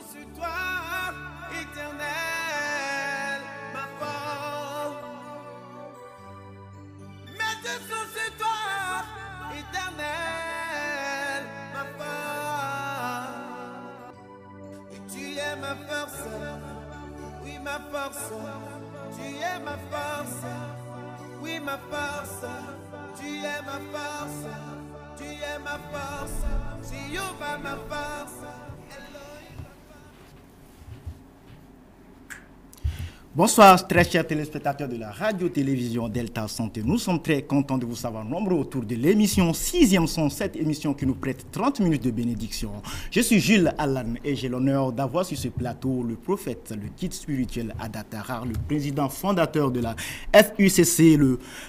sur toi, éternel, ma force. Mes yeux sont sur toi, éternel, ma force. Et tu es ma force, oui ma force. Tu es ma force, oui ma force. Tu es ma force, tu es ma force. Jéhovah ma force. Bonsoir très chers téléspectateurs de la radio-télévision Delta Santé. Nous sommes très contents de vous savoir nombreux autour de l'émission 6e son, cette émission qui nous prête 30 minutes de bénédiction. Je suis Jules Allan et j'ai l'honneur d'avoir sur ce plateau le prophète, le guide spirituel Adatarar, le président fondateur de la FUCC,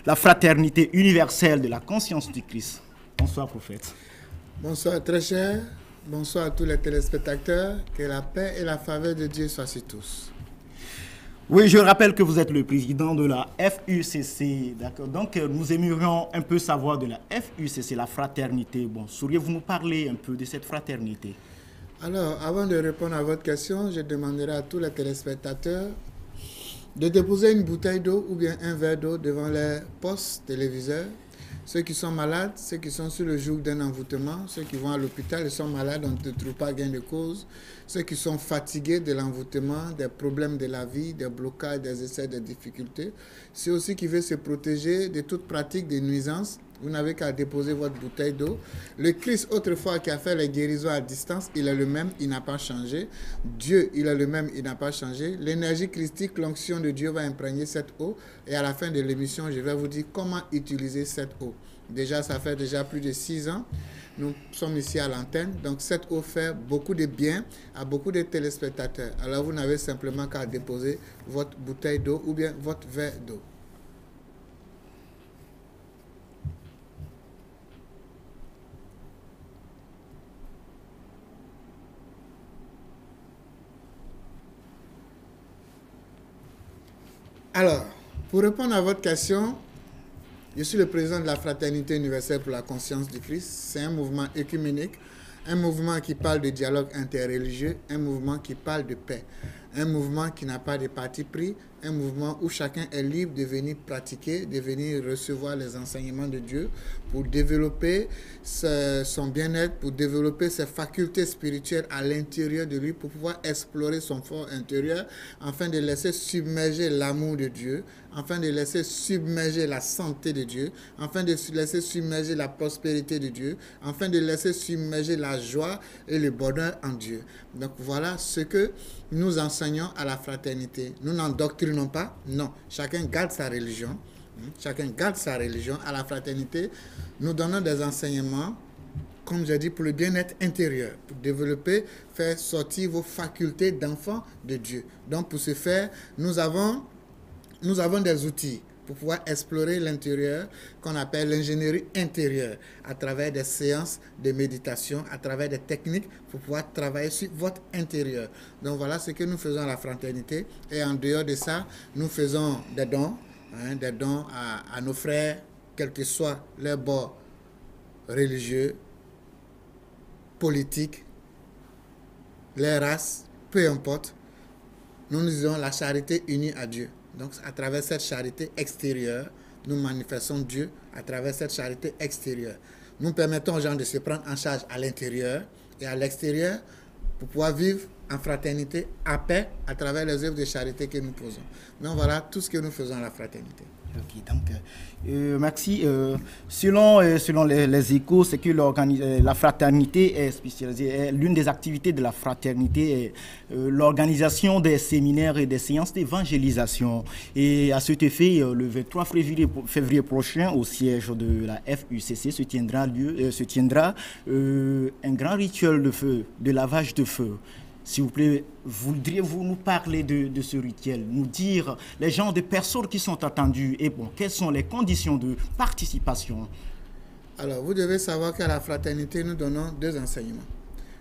la fraternité universelle de la conscience du Christ. Bonsoir prophète. Bonsoir très cher, bonsoir à tous les téléspectateurs, que la paix et la faveur de Dieu soient sur tous. Oui, je rappelle que vous êtes le président de la FUCC, d'accord. Donc, nous aimerions un peu savoir de la FUCC, la fraternité. Bon, sauriez-vous nous parler un peu de cette fraternité? Alors, avant de répondre à votre question, je demanderai à tous les téléspectateurs de déposer une bouteille d'eau ou bien un verre d'eau devant les postes téléviseurs. Ceux qui sont malades, ceux qui sont sur le joug d'un envoûtement, ceux qui vont à l'hôpital et sont malades, on ne trouve pas gain de cause. Ceux qui sont fatigués de l'envoûtement, des problèmes de la vie, des blocages, des essais, des difficultés. Ceux aussi qui veulent se protéger de toute pratique de nuisance. Vous n'avez qu'à déposer votre bouteille d'eau. Le Christ, autrefois, qui a fait les guérisons à distance, il est le même, il n'a pas changé. Dieu, il est le même, il n'a pas changé. L'énergie christique, l'onction de Dieu va imprégner cette eau. Et à la fin de l'émission, je vais vous dire comment utiliser cette eau. Déjà, ça fait déjà plus de 6 ans. Nous sommes ici à l'antenne. Donc, cette eau fait beaucoup de bien à beaucoup de téléspectateurs. Alors, vous n'avez simplement qu'à déposer votre bouteille d'eau ou bien votre verre d'eau. Alors, pour répondre à votre question, je suis le président de la Fraternité universelle pour la conscience du Christ. C'est un mouvement œcuménique, un mouvement qui parle de dialogue interreligieux, un mouvement qui parle de paix, un mouvement qui n'a pas de parti pris, un mouvement où chacun est libre de venir pratiquer, de venir recevoir les enseignements de Dieu pour développer son bien-être, pour développer ses facultés spirituelles à l'intérieur de lui, pour pouvoir explorer son fort intérieur, afin de laisser submerger l'amour de Dieu, afin de laisser submerger la santé de Dieu, afin de laisser submerger la prospérité de Dieu, afin de laisser submerger la joie et le bonheur en Dieu. Donc voilà ce que nous enseignons à la fraternité. Nous n'endoctrinons pas, non. Chacun garde sa religion. Chacun garde sa religion. À la fraternité, nous donnons des enseignements, comme j'ai dit, pour le bien-être intérieur, pour développer, faire sortir vos facultés d'enfant de Dieu. Donc pour ce faire, nous avons des outils pour pouvoir explorer l'intérieur qu'on appelle l'ingénierie intérieure à travers des séances de méditation, à travers des techniques pour pouvoir travailler sur votre intérieur. Donc voilà ce que nous faisons à la fraternité. Et en dehors de ça, nous faisons des dons à nos frères, quel que soit leur bord religieux, politique, les races, peu importe. Nous disons la charité unie à Dieu. Donc, à travers cette charité extérieure, nous manifestons Dieu à travers cette charité extérieure. Nous permettons aux gens de se prendre en charge à l'intérieur et à l'extérieur pour pouvoir vivre en fraternité, à paix, à travers les œuvres de charité que nous posons. Donc, voilà tout ce que nous faisons à la fraternité. Ok, donc, merci. Selon les échos, c'est que la fraternité est spécialisée. L'une des activités de la fraternité est l'organisation des séminaires et des séances d'évangélisation. Et à cet effet, le 23 février prochain, au siège de la FUCC, se tiendra un grand rituel de feu, de lavage de feu. S'il vous plaît, voudriez-vous nous parler de ce rituel, nous dire les genres de personnes qui sont attendues et bon, quelles sont les conditions de participation? Alors, vous devez savoir qu'à la fraternité, nous donnons 2 enseignements.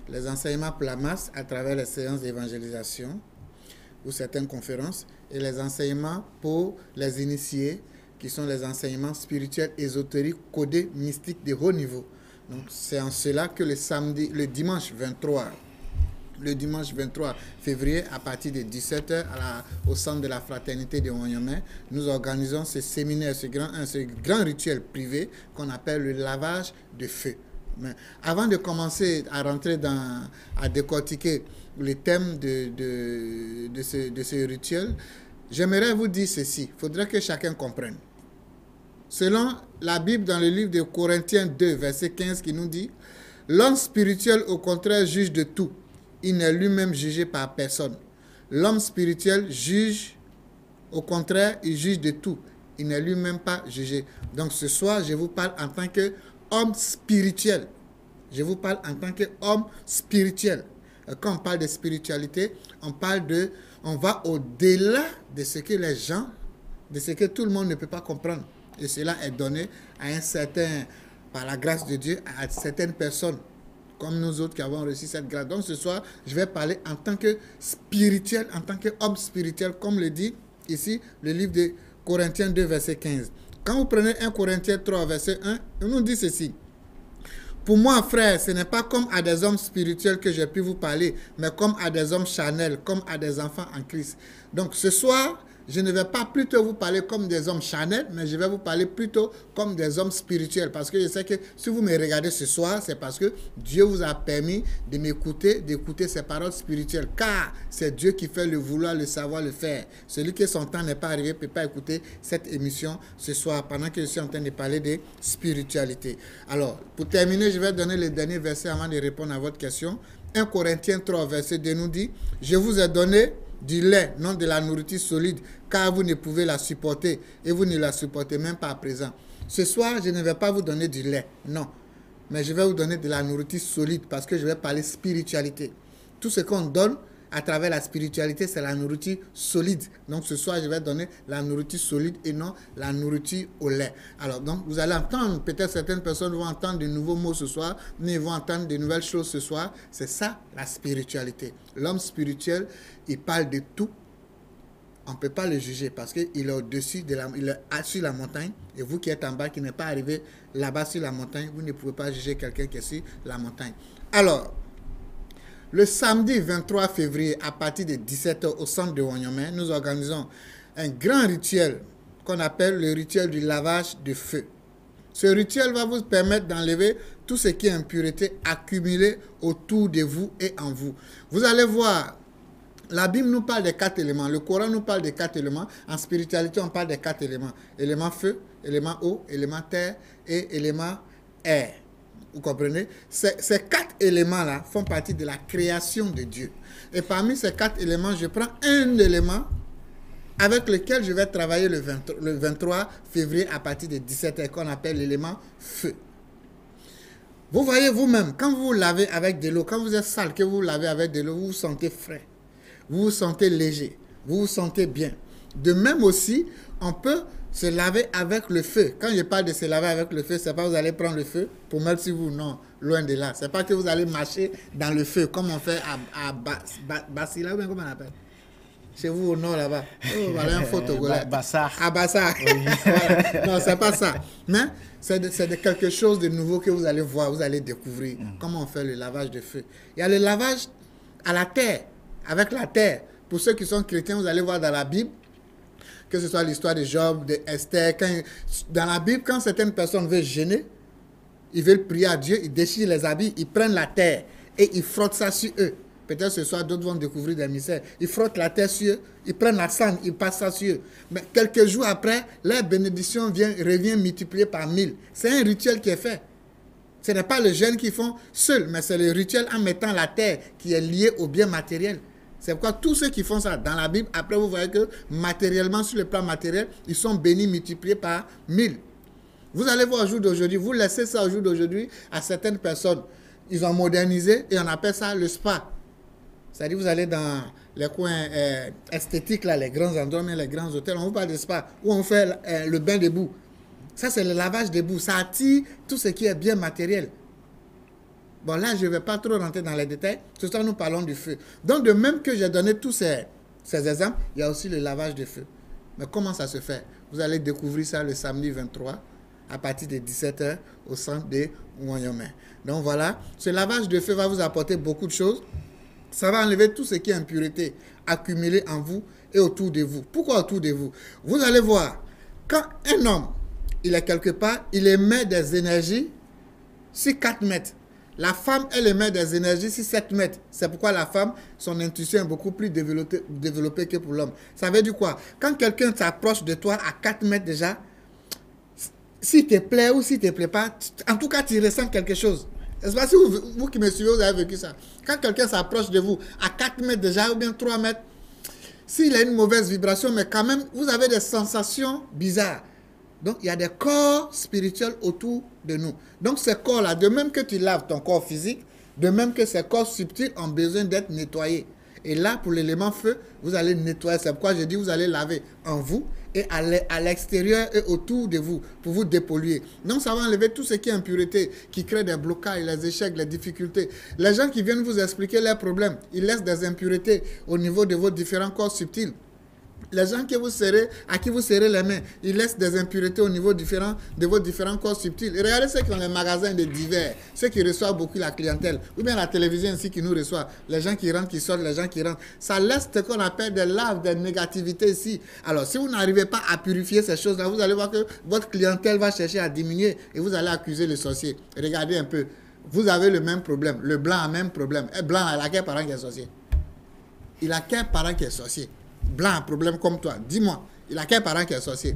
Les enseignements pour la masse à travers les séances d'évangélisation ou certaines conférences et les enseignements pour les initiés qui sont les enseignements spirituels, ésotériques, codés, mystiques de haut niveau. Donc, c'est en cela que le dimanche 23 le dimanche 23 février à partir de 17h au centre de la fraternité de Wanyamé. Nous organisons ce séminaire, ce grand rituel privé qu'on appelle le lavage de feu. Mais avant de commencer à rentrer à décortiquer les thèmes de ce rituel, j'aimerais vous dire ceci. Il faudrait que chacun comprenne. Selon la Bible, dans le livre de Corinthiens 2, verset 15, qui nous dit « L'homme spirituel, au contraire, juge de tout. Il n'est lui-même jugé par personne. L'homme spirituel juge, au contraire, il juge de tout. Il n'est lui-même pas jugé. » Donc ce soir, je vous parle en tant qu'homme spirituel. Je vous parle en tant qu'homme spirituel. Quand on parle de spiritualité, on va au-delà de ce que les gens, de ce que tout le monde ne peut pas comprendre. Et cela est donné à par la grâce de Dieu, à certaines personnes, comme nous autres qui avons reçu cette grâce. Donc ce soir, je vais parler en tant que spirituel, en tant qu'homme spirituel, comme le dit ici le livre de Corinthiens 2, verset 15. Quand vous prenez 1 Corinthiens 3, verset 1, il nous dit ceci. Pour moi, frère, ce n'est pas comme à des hommes spirituels que j'ai pu vous parler, mais comme à des hommes charnels, comme à des enfants en Christ. Donc ce soir, je ne vais pas plutôt vous parler comme des hommes charnels, mais je vais vous parler plutôt comme des hommes spirituels. Parce que je sais que si vous me regardez ce soir, c'est parce que Dieu vous a permis de m'écouter, d'écouter ces paroles spirituelles. Car c'est Dieu qui fait le vouloir, le savoir, le faire. Celui que son temps n'est pas arrivé ne peut pas écouter cette émission ce soir, pendant que je suis en train de parler de spiritualité. Alors, pour terminer, je vais donner le dernier verset avant de répondre à votre question. 1 Corinthiens 3, verset 2 nous dit « Je vous ai donné du lait, non de la nourriture solide, car vous ne pouvez la supporter et vous ne la supportez même pas à présent. » Ce soir, je ne vais pas vous donner du lait, non. Mais je vais vous donner de la nourriture solide parce que je vais parler spiritualité. Tout ce qu'on donne à travers la spiritualité, c'est la nourriture solide. Donc ce soir, je vais donner la nourriture solide et non la nourriture au lait. Alors donc, vous allez entendre, peut-être certaines personnes vont entendre de nouveaux mots ce soir, mais ils vont entendre de nouvelles choses ce soir. C'est ça, la spiritualité. L'homme spirituel, il parle de tout. On ne peut pas le juger parce qu'il est au-dessus, il est sur la montagne. Et vous qui êtes en bas, qui n'êtes pas arrivé là-bas sur la montagne, vous ne pouvez pas juger quelqu'un qui est sur la montagne. Alors, le samedi 23 février, à partir de 17h au centre de Wanyamé, nous organisons un grand rituel qu'on appelle le rituel du lavage de feu. Ce rituel va vous permettre d'enlever tout ce qui est impureté accumulée autour de vous et en vous. Vous allez voir, la Bible nous parle des 4 éléments. Le Coran nous parle des 4 éléments. En spiritualité, on parle des 4 éléments. Élément feu, élément eau, élément terre et élément air. Vous comprenez? Ces 4 éléments-là font partie de la création de Dieu. Et parmi ces 4 éléments, je prends un élément avec lequel je vais travailler le 23 février à partir de 17h, qu'on appelle l'élément feu. Vous voyez vous-même, quand vous vous lavez avec de l'eau, quand vous êtes sale, que vous vous lavez avec de l'eau, vous vous sentez frais, vous vous sentez léger, vous vous sentez bien. De même aussi, on peut se laver avec le feu. Quand je parle de se laver avec le feu, c'est pas que vous allez prendre le feu pour mettre sur vous, non, loin de là. C'est pas que vous allez marcher dans le feu, comme on fait à Bassila, ou bien comment on appelle? Chez vous au nord là-bas. Oh, voilà un faux Togolais. Bassar. À Bassar. Oui. Voilà. Non, c'est pas ça. Mais c'est de quelque chose de nouveau que vous allez voir, vous allez découvrir comment on fait le lavage de feu. Il y a le lavage à la terre, avec la terre. Pour ceux qui sont chrétiens, vous allez voir dans la Bible, que ce soit l'histoire de Job, de Esther. Dans la Bible, quand certaines personnes veulent jeûner, ils veulent prier à Dieu, ils déchirent les habits, ils prennent la terre et ils frottent ça sur eux. Peut-être ce soir, d'autres vont découvrir des mystères. Ils frottent la terre sur eux, ils prennent la cendre, ils passent ça sur eux. Mais quelques jours après, leur bénédiction revient multipliée par 1000. C'est un rituel qui est fait. Ce n'est pas le jeûne qu'ils font seuls, mais c'est le rituel en mettant la terre qui est liée au bien matériel. C'est pourquoi tous ceux qui font ça dans la Bible, après vous voyez que matériellement, sur le plan matériel, ils sont bénis, multipliés par 1000. Vous allez voir au jour d'aujourd'hui, vous laissez ça au jour d'aujourd'hui à certaines personnes. Ils ont modernisé et on appelle ça le spa. C'est-à-dire vous allez dans les coins esthétiques, là, les grands endroits, mais les grands hôtels, on vous parle de spa, où on fait le bain debout. Ça, c'est le lavage debout. Ça attire tout ce qui est bien matériel. Bon, là, je ne vais pas trop rentrer dans les détails. Ce soir, nous parlons du feu. Donc, de même que j'ai donné tous ces exemples, il y a aussi le lavage de feu. Mais comment ça se fait? Vous allez découvrir ça le samedi 23 à partir de 17h au centre de Wanyamé. Donc, voilà. Ce lavage de feu va vous apporter beaucoup de choses. Ça va enlever tout ce qui est impureté accumulé en vous et autour de vous. Pourquoi autour de vous? Vous allez voir, quand un homme, il est quelque part, il émet des énergies sur 4 mètres. La femme, elle émet des énergies sur 7 mètres. C'est pourquoi la femme, son intuition est beaucoup plus développée que pour l'homme. Ça veut dire quoi? Quand quelqu'un s'approche de toi à 4 mètres déjà, s'il te plaît ou s'il ne te plaît pas, en tout cas, tu ressens quelque chose. Est-ce pas si vous qui me suivez, vous avez vécu ça? Quand quelqu'un s'approche de vous à 4 mètres déjà ou bien 3 mètres, s'il a une mauvaise vibration, mais quand même, vous avez des sensations bizarres. Donc, il y a des corps spirituels autour de nous. Donc, ces corps-là, de même que tu laves ton corps physique, de même que ces corps subtils ont besoin d'être nettoyés. Et là, pour l'élément feu, vous allez nettoyer. C'est pourquoi je dis vous allez laver en vous et à l'extérieur et autour de vous pour vous dépolluer. Donc, ça va enlever tout ce qui est impureté, qui crée des blocages, les échecs, les difficultés. Les gens qui viennent vous expliquer leurs problèmes, ils laissent des impuretés au niveau de vos différents corps subtils. Les gens à qui vous serrez les mains, ils laissent des impuretés au niveau de vos différents corps subtils. Et regardez ceux qui ont les magasins de divers, ceux qui reçoivent beaucoup la clientèle, ou bien la télévision ici qui nous reçoit, les gens qui rentrent, qui sortent, les gens qui rentrent. Ça laisse ce qu'on appelle des laves, des négativités ici. Alors, si vous n'arrivez pas à purifier ces choses-là, vous allez voir que votre clientèle va chercher à diminuer et vous allez accuser le sorcier. Regardez un peu, vous avez le même problème, le blanc a le même problème. Et blanc, il a quel parent qui est sorcier? Il a quel parent qui est sorcier? Blanc a un problème comme toi. Dis-moi, il a quel parent qui est sorcier?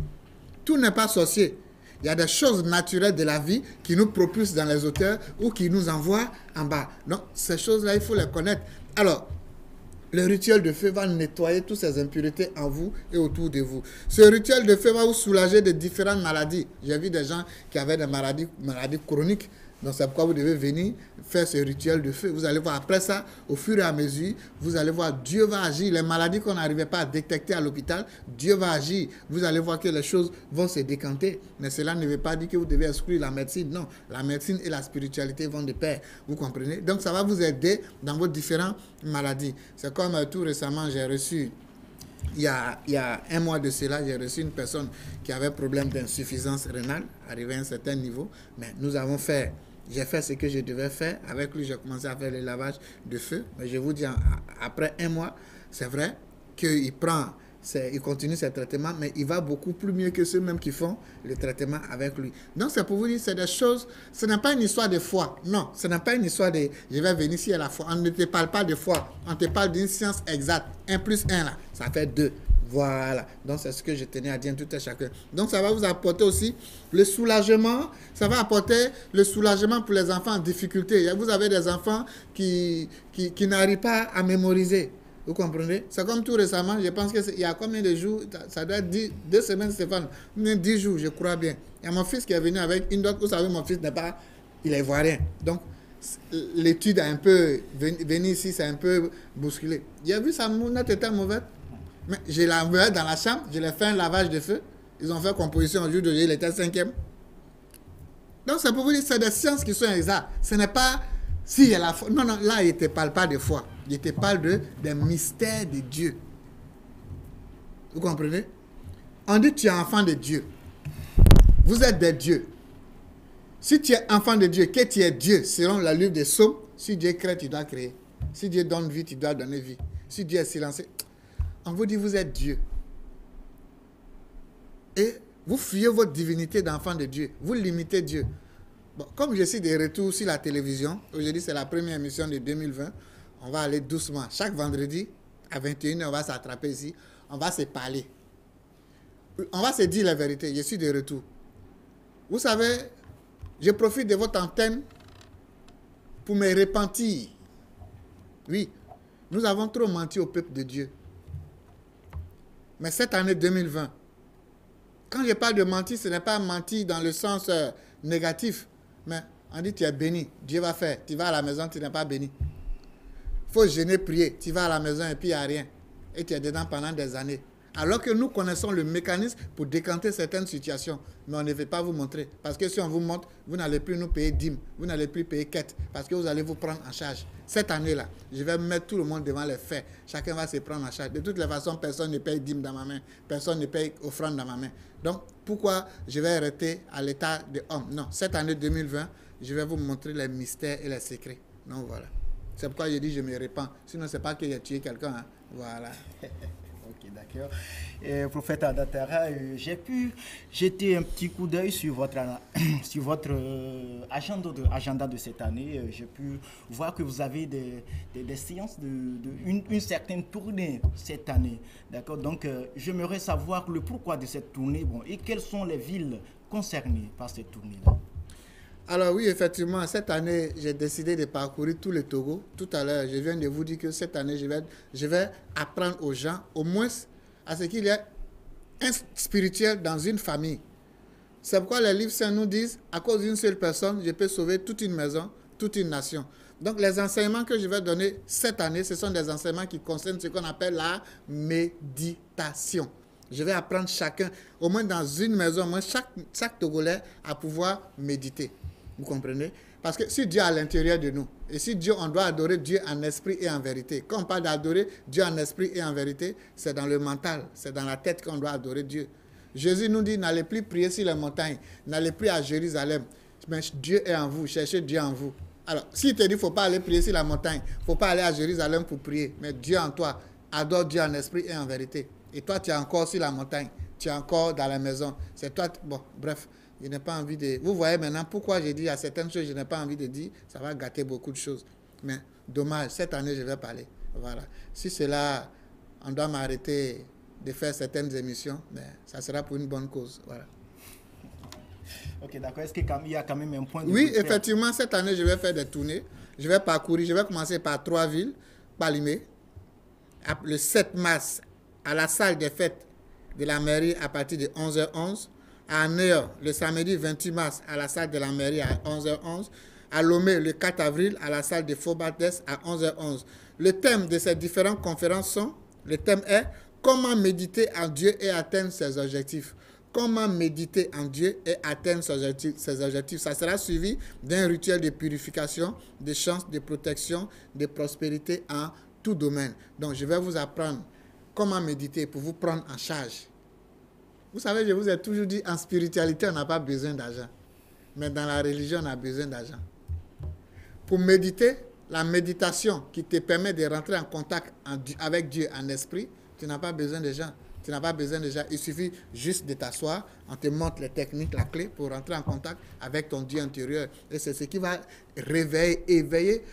Tout n'est pas sorcier. Il y a des choses naturelles de la vie qui nous propulsent dans les hauteurs ou qui nous envoient en bas. Donc, ces choses-là, il faut les connaître. Alors, le rituel de feu va nettoyer toutes ces impuretés en vous et autour de vous. Ce rituel de feu va vous soulager de différentes maladies. J'ai vu des gens qui avaient des maladies chroniques. Donc, c'est pourquoi vous devez venir faire ce rituel de feu. Vous allez voir, après ça, au fur et à mesure, vous allez voir, Dieu va agir. Les maladies qu'on n'arrivait pas à détecter à l'hôpital, Dieu va agir. Vous allez voir que les choses vont se décanter. Mais cela ne veut pas dire que vous devez exclure la médecine. Non, la médecine et la spiritualité vont de pair. Vous comprenez? Donc, ça va vous aider dans vos différentes maladies. C'est comme tout récemment, j'ai reçu... Il y a un mois de cela, j'ai reçu une personne qui avait problème d'insuffisance rénale, arrivé à un certain niveau. Mais j'ai fait ce que je devais faire. Avec lui, j'ai commencé à faire le lavage de feu. Mais je vous dis, après un mois, c'est vrai qu'il continue ses traitements, mais il va beaucoup plus mieux que ceux-mêmes qui font le traitement avec lui. Donc, c'est pour vous dire, c'est des choses, ce n'est pas une histoire de foi. Non, ce n'est pas une histoire de, je vais venir ici à la foi. On ne te parle pas de foi, on te parle d'une science exacte. 1 plus 1, là, ça fait 2. Voilà. Donc, c'est ce que je tenais à dire tout à chacun. Donc, ça va vous apporter aussi le soulagement. Ça va apporter le soulagement pour les enfants en difficulté. Vous avez des enfants qui n'arrivent pas à mémoriser. Vous comprenez? C'est comme tout récemment, je pense qu'il y a combien de jours? Ça doit être 2 semaines, Stéphane. 10 jours, je crois bien. Il y a mon fils qui est venu avec une autre. Vous savez, mon fils il est ivoirien. Donc, l'étude a un peu, venir ici, c'est un peu bousculé. J'ai vu sa note était mauvaise. Mais je l'ai envoyé dans la chambre, je l'ai fait un lavage de feu. Ils ont fait composition au jour de il était 5e. Donc, c'est pour vous dire, c'est des sciences qui sont exactes. Ce n'est pas si il y a la foi. Non, là, il ne te parle pas de foi. Il te parle des mystères de Dieu. Vous comprenez? On dit tu es enfant de Dieu. Vous êtes des dieux. Si tu es enfant de Dieu, que tu es Dieu, selon la livre des Psaumes, si Dieu crée, tu dois créer. Si Dieu donne vie, tu dois donner vie. Si Dieu est silencieux, on vous dit vous êtes Dieu. Et vous fuyez votre divinité d'enfant de Dieu. Vous limitez Dieu. Bon, comme je suis de retour sur la télévision, aujourd'hui c'est la première émission de 2020, on va aller doucement. Chaque vendredi, à 21h, on va s'attraper ici. On va se parler. On va se dire la vérité. Je suis de retour. Vous savez, je profite de votre antenne pour me repentir. Oui, nous avons trop menti au peuple de Dieu. Mais cette année 2020, quand je parle de mentir, ce n'est pas mentir dans le sens négatif. Mais on dit tu es béni, Dieu va faire. Tu vas à la maison, tu n'es pas béni. Il faut jeûner, prier. Tu vas à la maison et puis il n'y a rien. Et tu es dedans pendant des années. Alors que nous connaissons le mécanisme pour décanter certaines situations. Mais on ne veut pas vous montrer. Parce que si on vous montre, vous n'allez plus nous payer dîmes. Vous n'allez plus payer quête. Parce que vous allez vous prendre en charge. Cette année-là, je vais mettre tout le monde devant les faits. Chacun va se prendre en charge. De toutes les façons, personne ne paye dîmes dans ma main. Personne ne paye offrande dans ma main. Donc, pourquoi je vais arrêter à l'état de homme? Non, cette année 2020, je vais vous montrer les mystères et les secrets. Donc, voilà. C'est pourquoi je dis je me répands. Sinon, ce n'est pas que j'ai tué quelqu'un. Hein. Voilà. Ok, d'accord. Prophète Adatara, j'ai pu jeter un petit coup d'œil sur votre, sur votre agenda de cette année. J'ai pu voir que vous avez des séances une certaine tournée cette année. D'accord. Donc, j'aimerais savoir le pourquoi de cette tournée, bon, et quelles sont les villes concernées par cette tournée-là. Alors oui, effectivement, cette année, j'ai décidé de parcourir tout le Togo. Tout à l'heure, je viens de vous dire que cette année, je vais apprendre aux gens, au moins, à ce qu'il y a un spirituel dans une famille. C'est pourquoi les livres saints nous disent, à cause d'une seule personne, je peux sauver toute une maison, toute une nation. Donc les enseignements que je vais donner cette année, ce sont des enseignements qui concernent ce qu'on appelle la méditation. Je vais apprendre chacun, au moins dans une maison, au moins chaque Togolais à pouvoir méditer. Vous comprenez? Parce que si Dieu est à l'intérieur de nous, et si Dieu, on doit adorer Dieu en esprit et en vérité. Quand on parle d'adorer Dieu en esprit et en vérité, c'est dans le mental, c'est dans la tête qu'on doit adorer Dieu. Jésus nous dit, n'allez plus prier sur les montagnes, n'allez plus à Jérusalem, mais Dieu est en vous, cherchez Dieu en vous. Alors, s'il te dit, il ne faut pas aller prier sur la montagne, il ne faut pas aller à Jérusalem pour prier, mais Dieu en toi, adore Dieu en esprit et en vérité. Et toi, tu es encore sur la montagne, tu es encore dans la maison. C'est toi, bon, bref. Je n'ai pas envie de... Vous voyez maintenant pourquoi j'ai dit à certaines choses, je n'ai pas envie de dire, ça va gâter beaucoup de choses. Mais dommage, cette année, je vais parler. Voilà. Si cela, on doit m'arrêter de faire certaines émissions, mais ça sera pour une bonne cause. Voilà. Ok, d'accord. Est-ce qu'il y a quand même un point de... Oui, effectivement, cette année, je vais faire des tournées. Je vais parcourir, je vais commencer par 3 villes. Palimé, le 7 mars, à la salle des fêtes de la mairie à partir de 11h11. À Néo, le samedi 28 mars, à la salle de la mairie à 11h11. À Lomé, le 4 avril, à la salle de Faubardes à 11h11. Le thème de ces différentes conférences le thème est « Comment méditer en Dieu et atteindre ses objectifs ». Comment méditer en Dieu et atteindre ses objectifs. Ça sera suivi d'un rituel de purification, de chance, de protection, de prospérité en tout domaine. Donc, je vais vous apprendre comment méditer pour vous prendre en charge. Vous savez, je vous ai toujours dit, en spiritualité, on n'a pas besoin d'argent. Mais dans la religion, on a besoin d'argent. Pour méditer, la méditation qui te permet de rentrer en contact avec Dieu en esprit, tu n'as pas besoin de gens. Tu n'as pas besoin de gens. Il suffit juste de t'asseoir, on te montre les techniques, la clé pour rentrer en contact avec ton Dieu intérieur. Et c'est ce qui va éveiller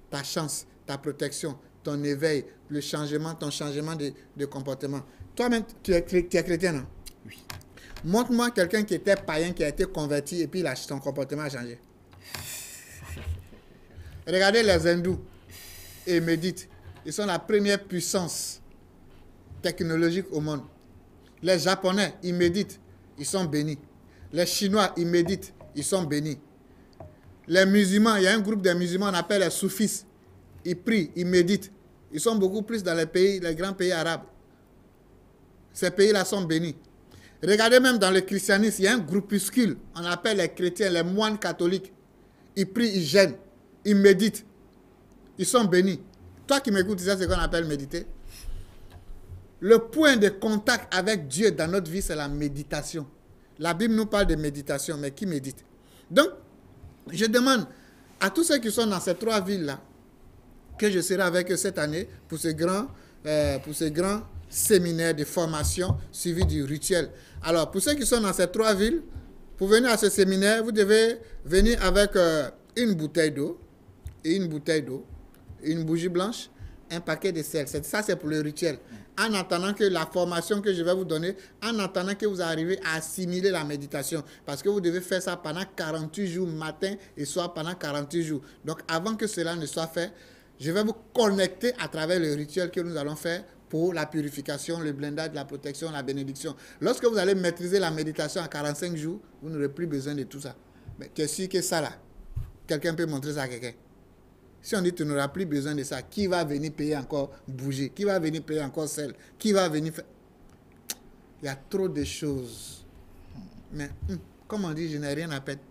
ta chance, ta protection, ton éveil, le changement, ton changement de comportement. Toi-même, tu es chrétien, non? Oui. Montre-moi quelqu'un qui était païen, qui a été converti et puis son comportement a changé. Regardez les hindous et méditent. Ils sont la première puissance technologique au monde. Les Japonais, ils méditent, ils sont bénis. Les Chinois, ils méditent, ils sont bénis. Les musulmans, il y a un groupe de musulmans, on appelle les soufis. Ils prient, ils méditent. Ils sont beaucoup plus dans les grands pays arabes. Ces pays-là sont bénis. Regardez même dans le christianisme, il y a un groupuscule, on appelle les chrétiens, les moines catholiques. Ils prient, ils jeûnent, ils méditent. Ils sont bénis. Toi qui m'écoutes, c'est ce qu'on appelle méditer. Le point de contact avec Dieu dans notre vie, c'est la méditation. La Bible nous parle de méditation, mais qui médite? Donc, je demande à tous ceux qui sont dans ces 3 villes-là, que je serai avec eux cette année pour ce grand séminaire de formation suivi du rituel. Alors, pour ceux qui sont dans ces 3 villes, pour venir à ce séminaire, vous devez venir avec une bouteille d'eau, une bougie blanche, un paquet de sel. Ça, c'est pour le rituel. En attendant que la formation que je vais vous donner, en attendant que vous arrivez à assimiler la méditation. Parce que vous devez faire ça pendant 48 jours, matin et soir, pendant 48 jours. Donc, avant que cela ne soit fait, je vais vous connecter à travers le rituel que nous allons faire pour la purification, le blindage, la protection, la bénédiction. Lorsque vous allez maîtriser la méditation à 45 jours, vous n'aurez plus besoin de tout ça. Mais tu es sûr que ça là, quelqu'un peut montrer ça à quelqu'un? Si on dit que tu n'auras plus besoin de ça, qui va venir payer encore bouger? Qui va venir payer encore sel? Qui va venir faire... Il y a trop de choses. Mais, comme on dit, je n'ai rien à perdre.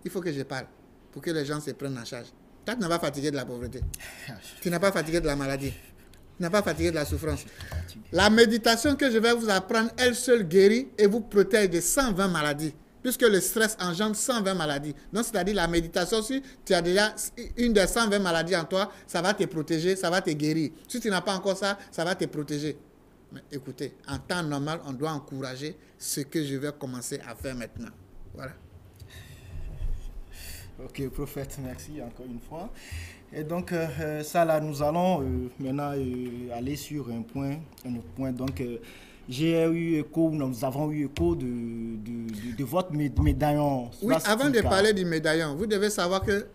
Il faut que je parle pour que les gens se prennent en charge. Toi, tu n'es pas fatigué de la pauvreté. Tu n'es pas fatigué de la maladie. Tu n'es pas fatigué de la souffrance. La méditation que je vais vous apprendre, elle seule guérit et vous protège de 120 maladies. puisque le stress engendre 120 maladies. Donc, c'est-à-dire la méditation, si tu as déjà une des 120 maladies en toi, ça va te protéger, ça va te guérir. Si tu n'as pas encore ça, ça va te protéger. Mais écoutez, en temps normal, on doit encourager ce que je vais commencer à faire maintenant. Voilà. Ok, prophète, merci encore une fois. Et donc, ça là, nous allons maintenant aller sur un autre point. Donc, j'ai eu écho, nous avons eu écho de votre médaillon. Oui, avant de parler du médaillon, vous devez savoir que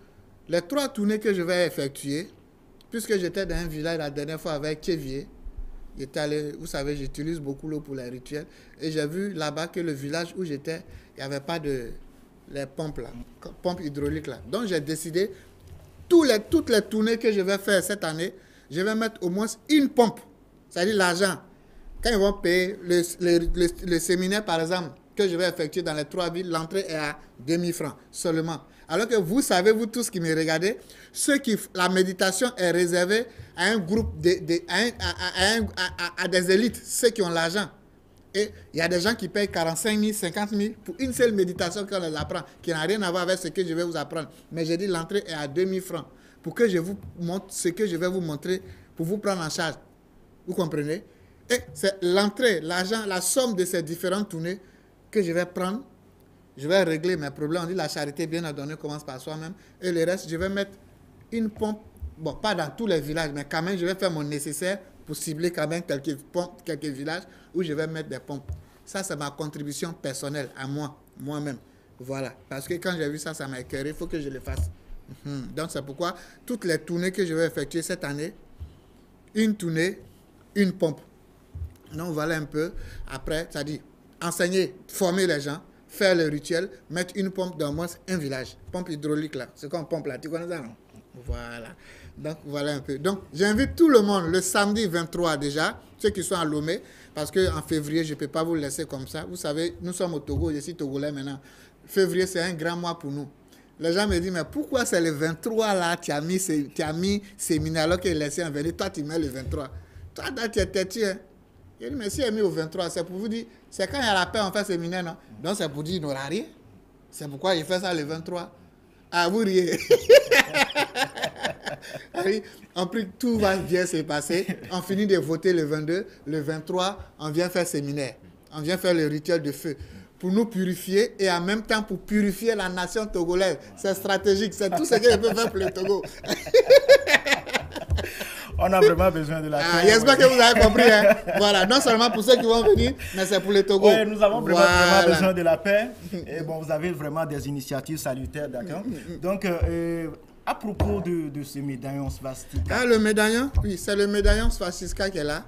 les 3 tournées que je vais effectuer, puisque j'étais dans un village la dernière fois avec Kévier, j'étais allé, vous savez, j'utilise beaucoup l'eau pour les rituels, et j'ai vu là-bas que le village où j'étais, il n'y avait pas de les pompes là, pompes hydrauliques là. Donc j'ai décidé, toutes les tournées que je vais faire cette année, je vais mettre au moins une pompe, c'est-à-dire l'argent. Quand ils vont payer le séminaire, par exemple, que je vais effectuer dans les 3 villes, l'entrée est à 2000 francs seulement. Alors que vous savez, vous tous qui me regardez, la méditation est réservée à un groupe, à des élites, ceux qui ont l'argent. Et il y a des gens qui payent 45 000, 50 000 pour une seule méditation qu'on les apprend, qui n'a rien à voir avec ce que je vais vous apprendre. Mais j'ai dit l'entrée est à 2000 francs pour que je vous montre ce que je vais vous montrer pour vous prendre en charge. Vous comprenez? Et c'est l'entrée, l'argent, la somme de ces différentes tournées que je vais prendre. Je vais régler mes problèmes. On dit la charité bien ordonnée commence par soi-même. Et le reste, je vais mettre une pompe. Bon, pas dans tous les villages, mais quand même, je vais faire mon nécessaire pour cibler quand même quelques villages où je vais mettre des pompes. Ça, c'est ma contribution personnelle à moi-même. Voilà. Parce que quand j'ai vu ça, ça m'a écœuré. Il faut que je le fasse. Donc, c'est pourquoi toutes les tournées que je vais effectuer cette année, une tournée, une pompe. Donc, voilà un peu. Après, c'est-à-dire enseigner, former les gens, faire le rituel, mettre une pompe dans moins un village. Pompe hydraulique là. C'est comme pompe là. Tu connais ça, non? Voilà. Donc, voilà un peu. Donc, j'invite tout le monde le samedi 23 déjà, ceux qui sont à Lomé, parce qu'en février, je ne peux pas vous laisser comme ça. Vous savez, nous sommes au Togo, je suis togolais maintenant. Février, c'est un grand mois pour nous. Les gens me disent, mais pourquoi c'est le 23 là, tu as mis séminaire alors qu'il est laissé en venir, toi tu mets le 23. Toi, tu es têtu, hein. Je dis, mais si elle est mis au 23, c'est pour vous dire, c'est quand il y a la paix, on fait séminaire, non? Donc c'est pour dire, il n'aura rien. C'est pourquoi il fait ça le 23. Ah, vous riez. Oui, on prie que tout va bien se passer. On finit de voter le 22. Le 23, on vient faire séminaire. On vient faire le rituel de feu pour nous purifier et en même temps pour purifier la nation togolaise. C'est stratégique. C'est tout ce que je peux faire pour le Togo. On a vraiment besoin de la paix. J'espère que vous avez compris. Hein. Voilà, non seulement pour ceux qui vont venir, mais c'est pour le Togo. Oui, nous avons vraiment besoin de la paix. Et bon, vous avez vraiment des initiatives salutaires, d'accord? Donc, à propos de ce médaillon swastika. Ah, le médaillon? Oui, c'est le médaillon swastika qui est là.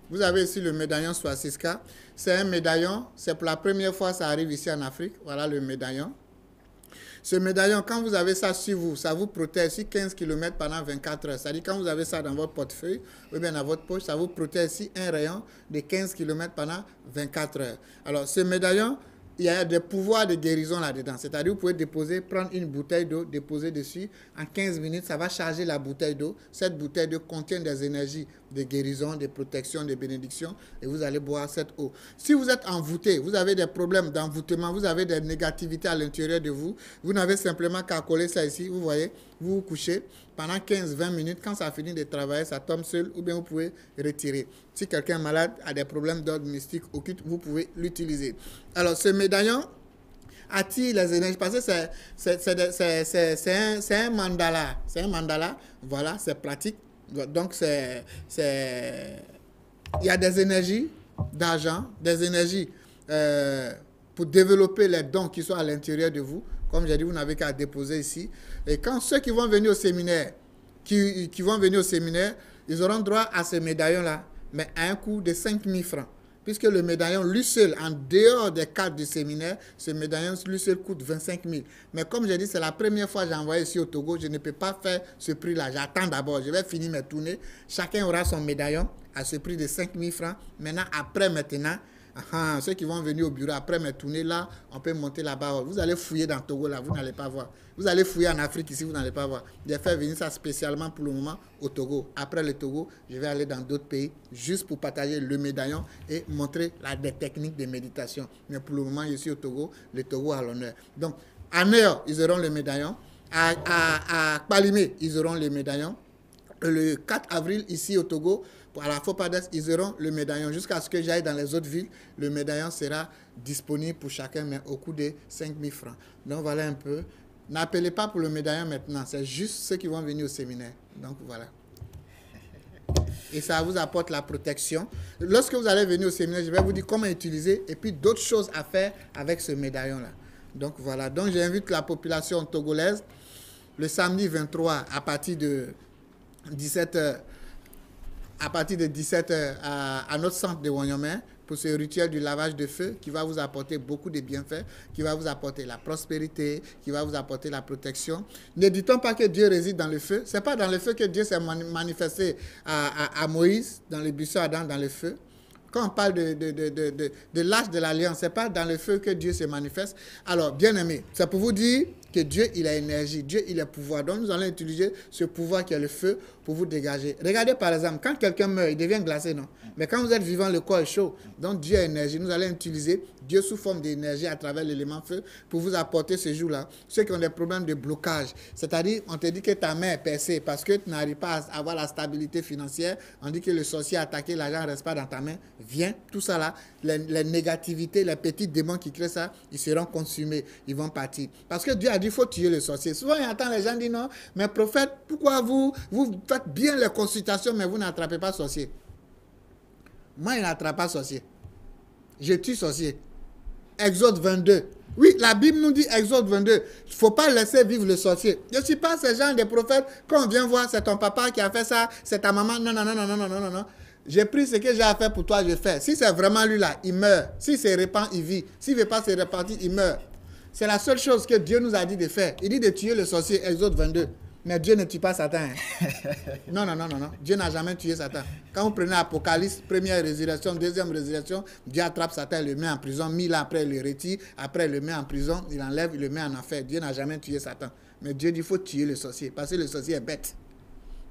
Vous avez ici le médaillon swastika. C'est un médaillon. C'est pour la première fois que ça arrive ici en Afrique. Voilà le médaillon. Ce médaillon, quand vous avez ça sur vous, ça vous protège sur 15 km pendant 24 heures. C'est-à-dire quand vous avez ça dans votre portefeuille ou bien dans votre poche, ça vous protège sur un rayon de 15 km pendant 24 heures. Alors, ce médaillon, il y a des pouvoirs de guérison là-dedans. C'est-à-dire vous pouvez déposer, prendre une bouteille d'eau, déposer dessus. En 15 minutes, ça va charger la bouteille d'eau. Cette bouteille d'eau contient des énergies de guérison, de protection, de bénédiction. Et vous allez boire cette eau. Si vous êtes envoûté, vous avez des problèmes d'envoûtement, vous avez des négativités à l'intérieur de vous, vous n'avez simplement qu'à coller ça ici. Vous voyez, vous vous couchez. Pendant 15-20 minutes, quand ça finit de travailler, ça tombe seul ou bien vous pouvez retirer. Si quelqu'un est malade, a des problèmes d'ordre mystique, occulte, vous pouvez l'utiliser. Alors, ce médaillon attire les énergies parce que c'est un mandala. C'est un mandala, voilà, c'est pratique. Donc, il y a des énergies d'argent, des énergies pour développer les dons qui sont à l'intérieur de vous. Comme j'ai dit, vous n'avez qu'à déposer ici. Et quand ceux qui vont venir au séminaire, qui vont venir au séminaire, ils auront droit à ce médaillon-là, mais à un coût de 5 000 francs. Puisque le médaillon, lui seul, en dehors des cadres du séminaire, ce médaillon, lui seul, coûte 25 000. Mais comme j'ai dit, c'est la première fois que j'ai envoyé ici au Togo, je ne peux pas faire ce prix-là. J'attends d'abord, je vais finir mes tournées. Chacun aura son médaillon à ce prix de 5 000 francs. Maintenant, Ceux qui vont venir au bureau après me tourner là, on peut monter là-bas. Vous allez fouiller dans Togo là, vous n'allez pas voir. Vous allez fouiller en Afrique ici, vous n'allez pas voir. J'ai fait venir ça spécialement pour le moment au Togo. Après le Togo, je vais aller dans d'autres pays juste pour partager le médaillon et montrer des techniques de méditation. Mais pour le moment, je suis au Togo, le Togo à l'honneur. Donc, à Néo, ils auront le médaillon. À Kpalimé, ils auront le médaillon. Le 4 avril, ici au Togo, à la FOPADES, ils auront le médaillon. Jusqu'à ce que j'aille dans les autres villes, le médaillon sera disponible pour chacun, mais au coût de 5 000 francs. Donc voilà un peu. N'appelez pas pour le médaillon maintenant, c'est juste ceux qui vont venir au séminaire. Donc voilà. Et ça vous apporte la protection. Lorsque vous allez venir au séminaire, je vais vous dire comment utiliser et puis d'autres choses à faire avec ce médaillon-là. Donc voilà. Donc j'invite la population togolaise le samedi 23 à partir de 17h. À partir de 17h à notre centre de Wanyomé pour ce rituel du lavage de feu qui va vous apporter beaucoup de bienfaits, qui va vous apporter la prospérité, qui va vous apporter la protection. Ne dit-on pas que Dieu réside dans le feu? Ce n'est pas dans le feu que Dieu s'est manifesté à Moïse, dans le buisson Adam, dans le feu. Quand on parle de l'âge de l'alliance, ce n'est pas dans le feu que Dieu se manifeste. Alors, bien aimé, c'est pour vous dire que Dieu, il a énergie, Dieu, il a pouvoir. Donc, nous allons utiliser ce pouvoir qui est le feu pour vous dégager. Regardez, par exemple, quand quelqu'un meurt, il devient glacé, non? Mais quand vous êtes vivant, le corps est chaud. Donc, Dieu a énergie. Nous allons utiliser Dieu sous forme d'énergie à travers l'élément feu pour vous apporter ce jour-là. Ceux qui ont des problèmes de blocage, c'est-à-dire, on te dit que ta main est percée parce que tu n'arrives pas à avoir la stabilité financière. On dit que le sorcier a attaqué, l'argent ne reste pas dans ta main. Viens, tout ça là, les négativités, les petits démons qui créent ça, ils seront consumés, ils vont partir. Parce que Dieu a dit, il faut tuer le sorcier. Souvent, il entend les gens dire, non, mais prophète, pourquoi vous faites bien les consultations, mais vous n'attrapez pas sorcier? Moi, je n'attrape pas sorcier. Je tue sorcier. Exode 22. Oui, la Bible nous dit, Exode 22, il ne faut pas laisser vivre le sorcier. Je ne suis pas ce genre de prophète. Quand on vient voir, c'est ton papa qui a fait ça, c'est ta maman. Non, non, non, non, non, non, non, non. J'ai pris ce que j'ai à faire pour toi, je fais. Si c'est vraiment lui là, il meurt. S'il se répand, il vit. S'il ne veut pas se repentir, il meurt. C'est la seule chose que Dieu nous a dit de faire. Il dit de tuer le sorcier, Exode 22. Mais Dieu ne tue pas Satan. Hein. Non, non, non, non, non. Dieu n'a jamais tué Satan. Quand vous prenez Apocalypse, première résurrection, deuxième résurrection, Dieu attrape Satan, il le met en prison. 1000 ans après, il le retire. Après, il le met en prison, il enlève, il le met en enfer. Dieu n'a jamais tué Satan. Mais Dieu dit qu'il faut tuer le sorcier. Parce que le sorcier est bête.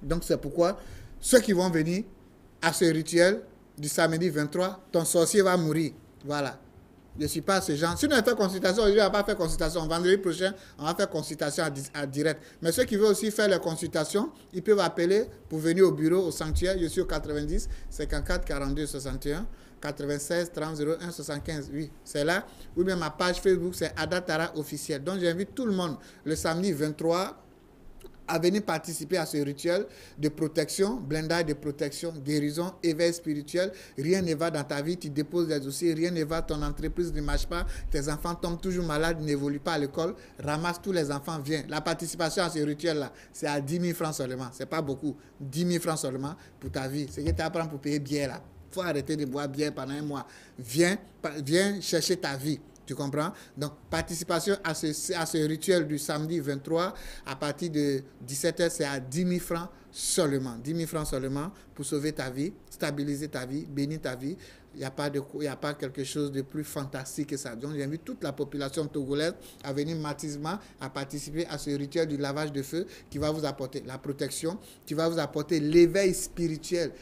Donc, c'est pourquoi ceux qui vont venir à ce rituel du samedi 23, ton sorcier va mourir. Voilà. Je ne suis pas ce genre. Si on a fait consultation, aujourd'hui, on ne va pas faire consultation. Vendredi prochain, on va faire consultation à direct. Mais ceux qui veulent aussi faire les consultations, ils peuvent appeler pour venir au bureau, au sanctuaire. Je suis au 90 54 42 61 96 30 01 75. Oui, c'est là. Ou bien ma page Facebook, c'est Adatara officiel. Donc, j'invite tout le monde le samedi 23 à venir participer à ce rituel de protection, blindage de protection, guérison, éveil spirituel. Rien ne va dans ta vie, tu déposes des dossiers, rien ne va, ton entreprise ne marche pas, tes enfants tombent toujours malades, n'évoluent pas à l'école, ramasse tous les enfants, viens. La participation à ce rituel-là, c'est à 10 000 francs seulement, c'est pas beaucoup, 10 000 francs seulement pour ta vie. C'est que tu apprends pour payer bière là. Il faut arrêter de boire bière pendant un mois. Viens chercher ta vie. Tu comprends? Donc, participation à ce rituel du samedi 23, à partir de 17h, c'est à 10 000 francs seulement. 10 000 francs seulement pour sauver ta vie, stabiliser ta vie, bénir ta vie. Il n'y a pas quelque chose de plus fantastique que ça. Donc, j'invite toute la population togolaise à venir massivement à participer à ce rituel du lavage de feu qui va vous apporter la protection, qui va vous apporter l'éveil spirituel,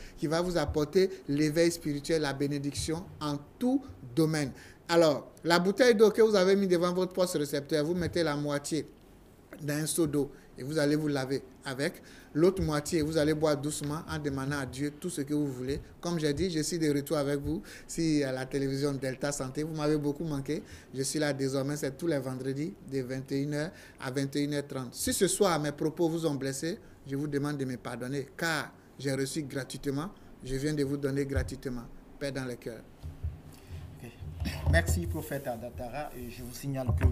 la bénédiction en tout domaine. Alors, la bouteille d'eau que vous avez mis devant votre poste récepteur, vous mettez la moitié dans un seau d'eau et vous allez vous laver avec. L'autre moitié, vous allez boire doucement en demandant à Dieu tout ce que vous voulez. Comme j'ai dit, je suis de retour avec vous. Si à la télévision Delta Santé, vous m'avez beaucoup manqué. Je suis là désormais, c'est tous les vendredis de 21h à 21h30. Si ce soir mes propos vous ont blessé, je vous demande de me pardonner car j'ai reçu gratuitement. Je viens de vous donner gratuitement. Paix dans le cœur. Merci, prophète Adatara. Et je vous signale que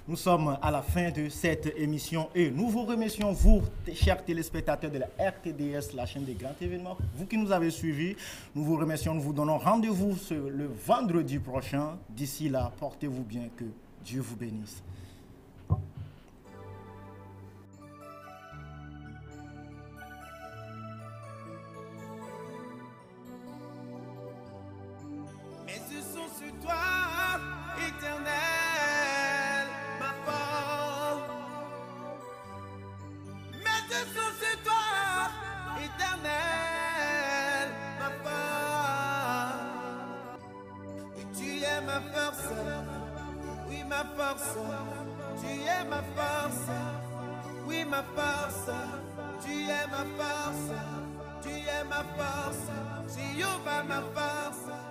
nous sommes à la fin de cette émission et nous vous remercions, vous, chers téléspectateurs de la RTDS, la chaîne des grands événements, vous qui nous avez suivis. Nous vous remercions, nous vous donnons rendez-vous le vendredi prochain. D'ici là, portez-vous bien, que Dieu vous bénisse. Mes yeux sont sur ma force, tu es ma force, tu es ma force, Jéhovah ma force.